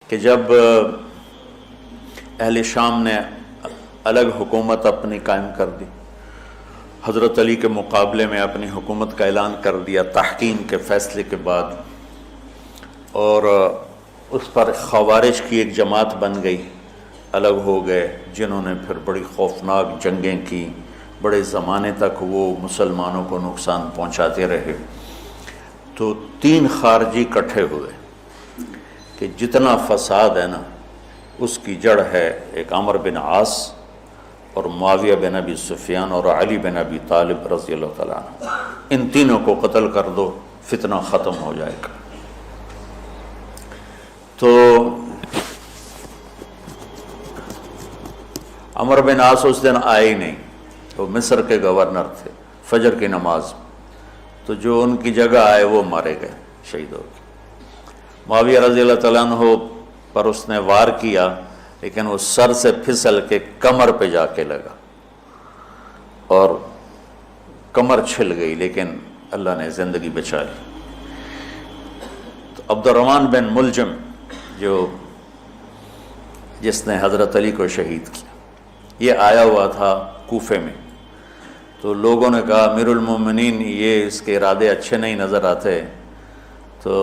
کہ جب اہل شام نے الگ حکومت اپنی قائم کر دی، حضرت علی کے مقابلے میں اپنی حکومت کا اعلان کر دیا تحکیم کے فیصلے کے بعد، اور اس پر خوارج کی ایک جماعت بن گئی، الگ ہو گئے، جنہوں نے پھر بڑی خوفناک جنگیں کی، بڑے زمانے تک وہ مسلمانوں کو نقصان پہنچاتے رہے۔ تو 3 خارجی اکٹھے ہوئے کہ جتنا فساد ہے نا اس کی جڑ ہے ایک عمرو بن عاص اور معاویہ بن ابی سفیان اور علی بن ابی طالب رضی اللہ تعالیٰ عنہ، ان تینوں کو قتل کر دو، فتنہ ختم ہو جائے گا۔ تو عمرو بن عاص اس دن آئے ہی نہیں، وہ مصر کے گورنر تھے، فجر کی نماز، تو جو ان کی جگہ آئے وہ مارے گئے، شہید ہو گئے۔ معاویہ رضی اللہ تعالیٰ عنہ پر اس نے وار کیا، لیکن وہ سر سے پھسل کے کمر پہ جا کے لگا اور کمر چھل گئی، لیکن اللہ نے زندگی بچا لی۔ تو عبد الرحمن بن ملجم جس نے حضرت علی کو شہید کیا، یہ آیا ہوا تھا کوفے میں، تو لوگوں نے کہا امیر المومنین یہ اس کے ارادے اچھے نہیں نظر آتے، تو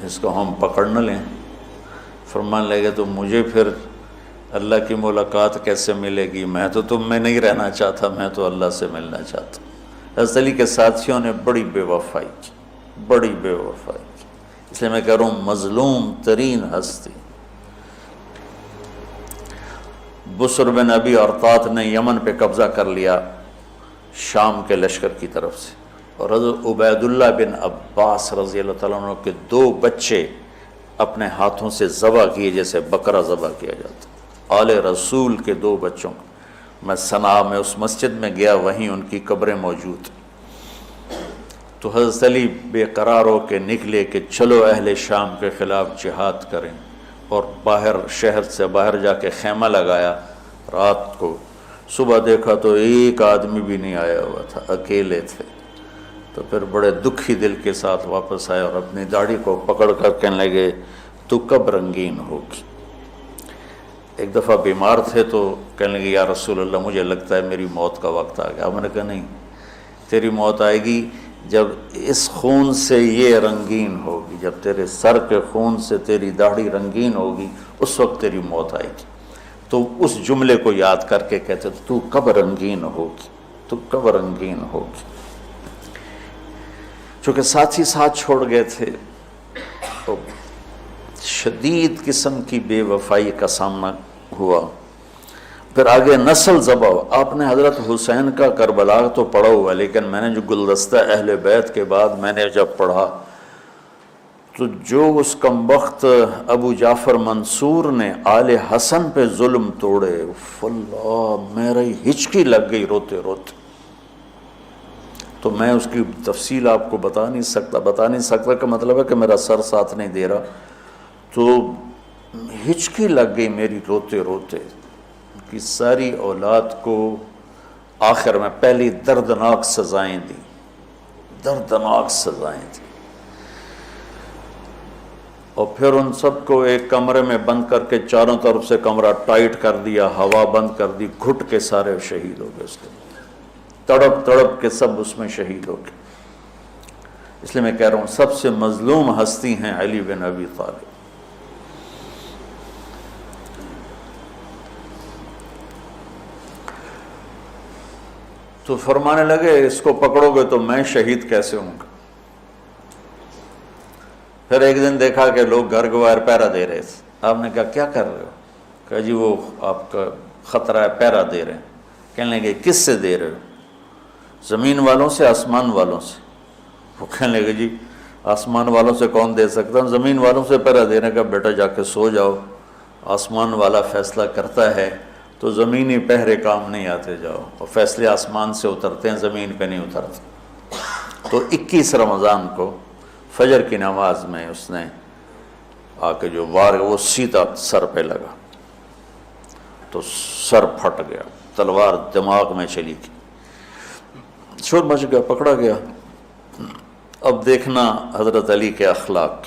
اس کو ہم پکڑ نہ لیں۔ فرمان لگے تو مجھے پھر اللہ کی ملاقات کیسے ملے گی؟ میں تو تم میں نہیں رہنا چاہتا، میں تو اللہ سے ملنا چاہتا ہوں۔ حضرت علی کے ساتھیوں نے بڑی بے وفائی کی، بڑی بے وفائی کی، اس لیے میں کہہ رہا ہوں مظلوم ترین ہستی۔ بسر بن ابی ارطاط نے یمن پہ قبضہ کر لیا شام کے لشکر کی طرف سے، اور حضرت عبید اللہ بن عباس رضی اللہ تعالیٰ عنہ کے 2 بچے اپنے ہاتھوں سے ذبح کیے، جیسے بکرا ذبح کیا جاتا۔ آل رسول کے 2 بچوں کو میں صنعاء میں اس مسجد میں گیا، وہیں ان کی قبریں موجود۔ تو حضرت علی بے قرار ہو کے نکلے کہ چلو اہل شام کے خلاف جہاد کریں، اور باہر شہر سے باہر جا کے خیمہ لگایا رات کو۔ صبح دیکھا تو ایک آدمی بھی نہیں آیا ہوا تھا، اکیلے تھے۔ تو پھر بڑے دکھی دل کے ساتھ واپس آئے اور اپنی داڑھی کو پکڑ کر کہنے لگے تو کب رنگین ہوگی؟ ایک دفعہ بیمار تھے تو کہنے لگے یا رسول اللہ مجھے لگتا ہے میری موت کا وقت آ گیا۔ میں نے کہا نہیں، تیری موت آئے گی جب اس خون سے یہ رنگین ہوگی، جب تیرے سر کے خون سے تیری داڑھی رنگین ہوگی اس وقت تیری موت آئے گی۔ تو اس جملے کو یاد کر کے کہتے تو کب رنگین ہوگی، تو کب رنگین ہوگی۔ چونکہ ساتھی ساتھ چھوڑ گئے تھے تو شدید قسم کی بے وفائی کا سامنا ہوا۔ پھر آگے نسل ذبح ہوا۔ آپ نے حضرت حسین کا کربلا تو پڑھا ہوا، لیکن میں نے جو گلدستہ اہل بیت کے بعد میں نے جب پڑھا تو جو اس کمبخت ابو جعفر منصور نے آل حسن پہ ظلم توڑے، اللہ میری ہچکی لگ گئی روتے روتے۔ تو میں اس کی تفصیل آپ کو بتا نہیں سکتا کہ مطلب ہے کہ میرا سر ساتھ نہیں دے رہا، تو ہچکی لگ گئی میری روتے روتے۔ ان کی ساری اولاد کو آخر میں پہلی دردناک سزائیں دی، دردناک سزائیں دی، اور پھر ان سب کو ایک کمرے میں بند کر کے چاروں طرف سے کمرہ ٹائٹ کر دیا، ہوا بند کر دی، گھٹ کے سارے شہید ہو گئے، اس کے تڑپ تڑپ کے سب اس میں شہید ہو گئے۔ اس لیے میں کہہ رہا ہوں سب سے مظلوم ہستی ہیں علی بن ابی طالب۔ تو فرمانے لگے اس کو پکڑو گے تو میں شہید کیسے ہوں گا؟ پھر ایک دن دیکھا کہ لوگ گھر گوار پہرا دے رہے تھے۔ آپ نے کہا کیا کر رہے ہو؟ کہا جی وہ آپ کا خطرہ ہے، پہرا دے رہے ہیں۔ کہنے لگے کس سے دے رہے ہو؟ زمین والوں سے، آسمان والوں سے؟ وہ کہنے لگے جی آسمان والوں سے کون دے سکتا ہوں، زمین والوں سے پہرا دینے کا۔ بیٹا جا کے سو جاؤ، آسمان والا فیصلہ کرتا ہے، تو زمینی پہرے کام نہیں آتے، جاؤ، اور فیصلے آسمان سے اترتے ہیں، زمین پہ نہیں اترتے۔ تو 21 رمضان کو فجر کی نماز میں اس نے آ کے جو وار وہ سیدھا سر پہ لگا تو سر پھٹ گیا، تلوار دماغ میں چلی گئی، شور مچ گیا، پکڑا گیا۔ اب دیکھنا حضرت علی کے اخلاق،